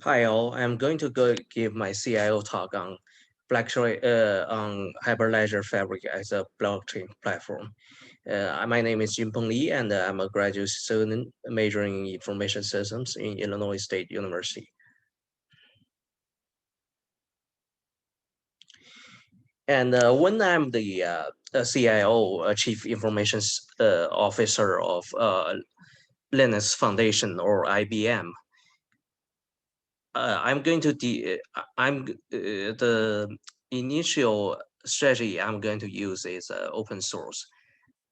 Hi all, I'm going to give my CIO talk on on Hyperledger Fabric as a blockchain platform. My name is Jinpeng Li, and I'm a graduate student majoring in information systems in Illinois State University. And when I'm the CIO, Chief Information Officer of Linux Foundation or IBM, I'm going to the initial strategy I'm going to use is open source,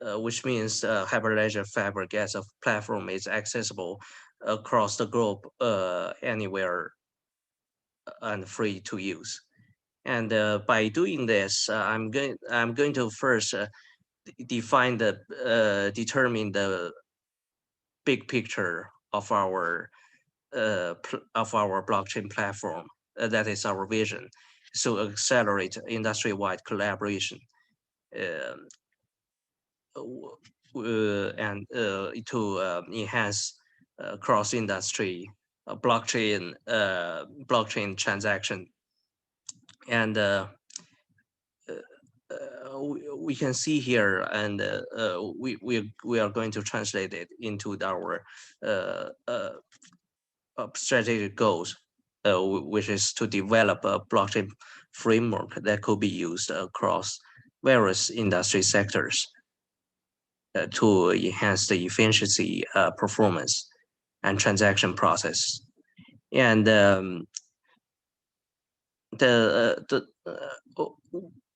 which means Hyperledger Fabric as a platform is accessible across the globe, anywhere and free to use. And by doing this, I'm going to first determine the big picture of our blockchain platform. That is our vision. So accelerate industry-wide collaboration um, and to enhance cross-industry blockchain transaction. And we can see here, and we are going to translate it into our uh, uh, strategic goals, which is to develop a blockchain framework that could be used across various industry sectors to enhance the efficiency, performance, and transaction process. And the oh,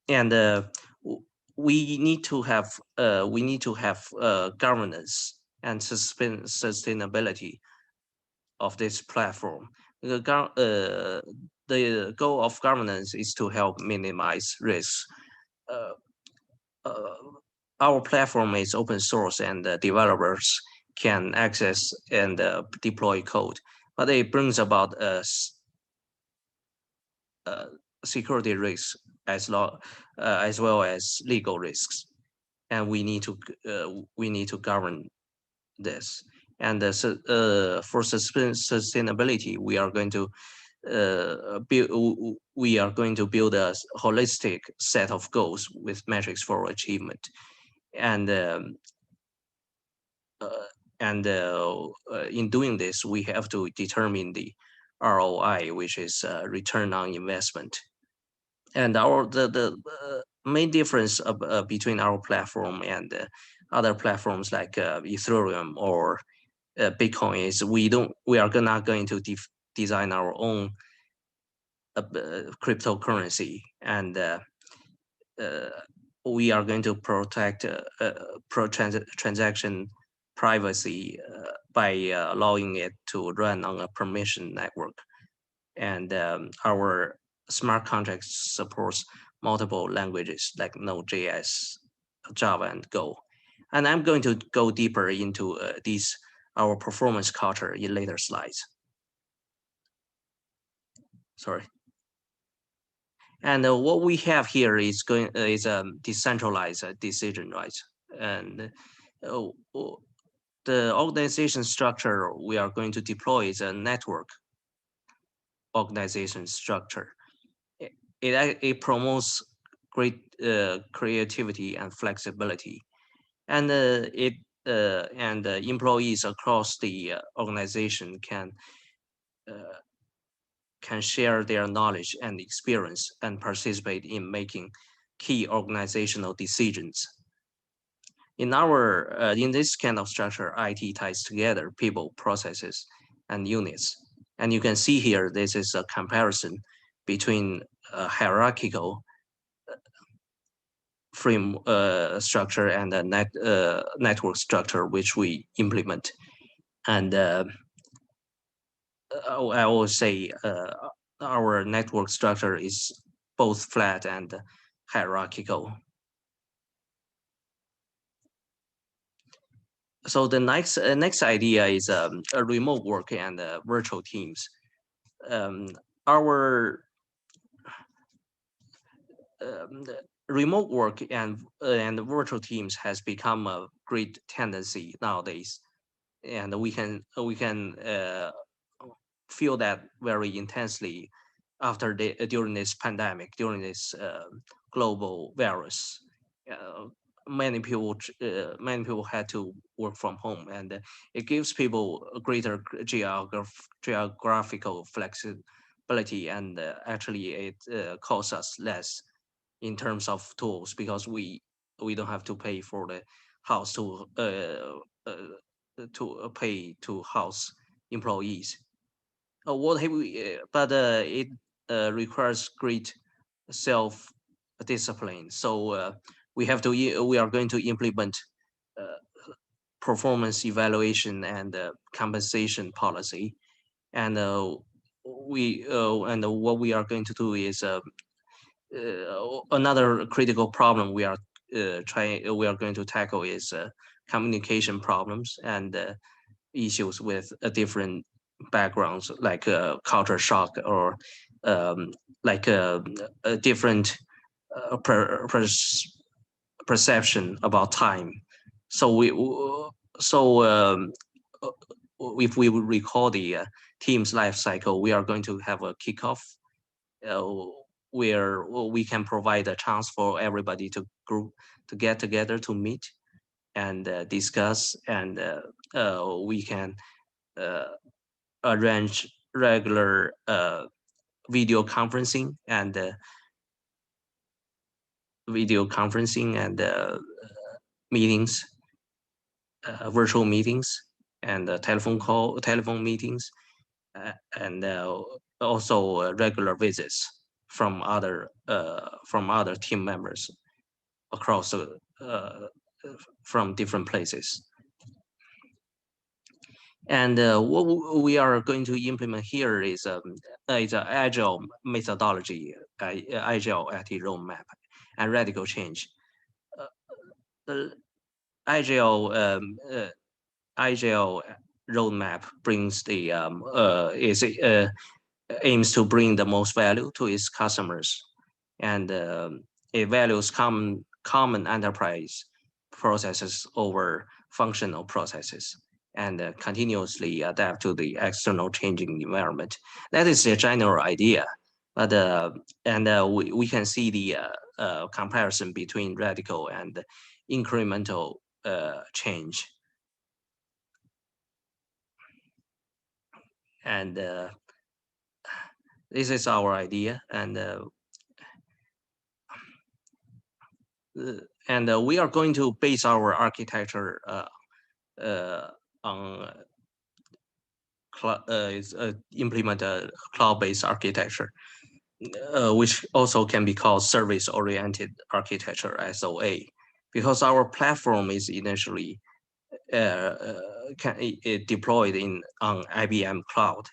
and we need to have governance and sustainability of this platform. The goal of governance is to help minimize risks. Uh, uh, our platform is open source and developers can access and deploy code, but it brings about uh, security risks as well as legal risks, and we need to govern this. And for sustainability, we are going to build a holistic set of goals with metrics for achievement. And uh, in doing this, we have to determine the ROI, which is return on investment. And the main difference between our platform and other platforms like Ethereum or Bitcoin is we are not going to design our own cryptocurrency, and uh, we are going to protect transaction privacy by allowing it to run on a permission network. And our smart contract supports multiple languages like Node.js, Java, and Go. And I'm going to go deeper into our performance culture in later slides. Sorry. And what we have here is a decentralized decision, right? And uh, the organization structure we are going to deploy is a network organization structure. It promotes great creativity and flexibility, and employees across the organization uh, can share their knowledge and experience and participate in making key organizational decisions. In this kind of structure, IT ties together people, processes, and units. And you can see here, this is a comparison between a hierarchical frame structure and a network structure, which we implement. And I always say our network structure is both flat and hierarchical. So the next idea is a remote work and virtual teams. Um, our remote work and virtual teams has become a great tendency nowadays, and we can feel that very intensely after during this pandemic, during this global virus. Uh, many people had to work from home, and it gives people a greater geographical flexibility, and actually it costs us less in terms of tools because we don't have to pay for the house to pay to house employees. What have we? But it requires great self discipline. So we are going to implement uh, performance evaluation and compensation policy, and what we are going to do is another critical problem we are going to tackle is communication problems and issues with different backgrounds, like culture shock or um, like a different perception about time. So so uh, if we recall the team's life cycle, we are going to have a kickoff uh, where we can provide a chance for everybody to get together to meet and discuss, and we can uh, arrange regular video conferencing and meetings, virtual meetings, and telephone meetings, and also regular visits from other team members across from different places. And what we are going to implement here is an agile methodology, agile IT roadmap, and radical change. The agile roadmap brings the is aims to bring the most value to its customers, and it values common enterprise processes over functional processes, and continuously adapt to the external changing environment. That is the general idea, but we can see the comparison between radical and incremental change. And this is our idea, and we are going to base our architecture on implement a cloud-based architecture, which also can be called service-oriented architecture (SOA), because our platform is initially deployed on IBM Cloud,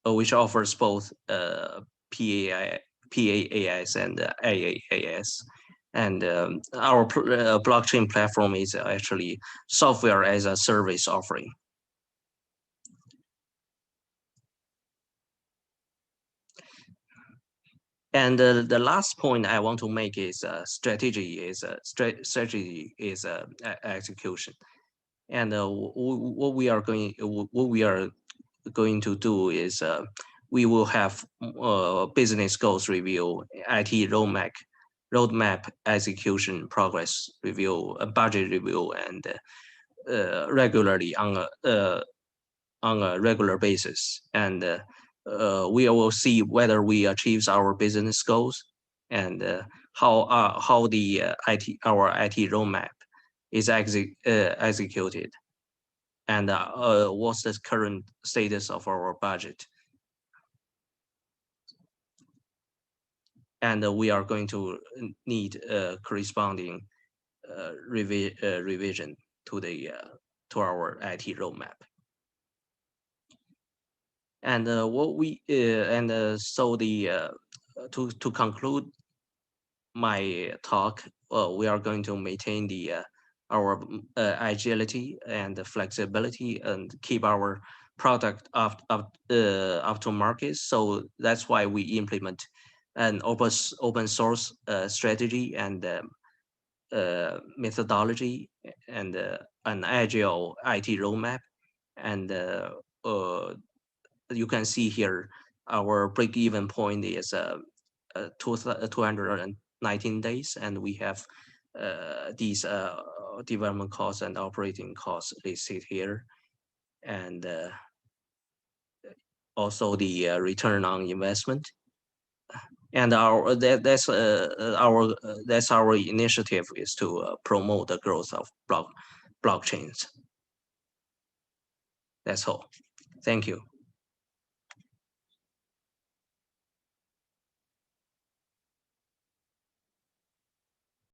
which offers both PaaS and IaaS. And our blockchain platform is actually software as a service offering. And the last point I want to make is strategy is execution. And what we are going to do is we will have business goals review, IT roadmap execution progress review, budget review, and regularly on a regular basis. And we will see whether we achieve our business goals, and how the our IT roadmap is executed, and what's the current status of our budget. And we are going to need corresponding revision to the to our IT roadmap. And what we and so the to conclude my talk, we are going to maintain the our agility and the flexibility and keep our product up to market. So that's why we implement an open source strategy and methodology, and an agile IT roadmap, and you can see here, our break-even point is 219 days, and we have these development costs and operating costs listed here, and also the return on investment. And that's our initiative, is to promote the growth of blockchains. That's all. Thank you.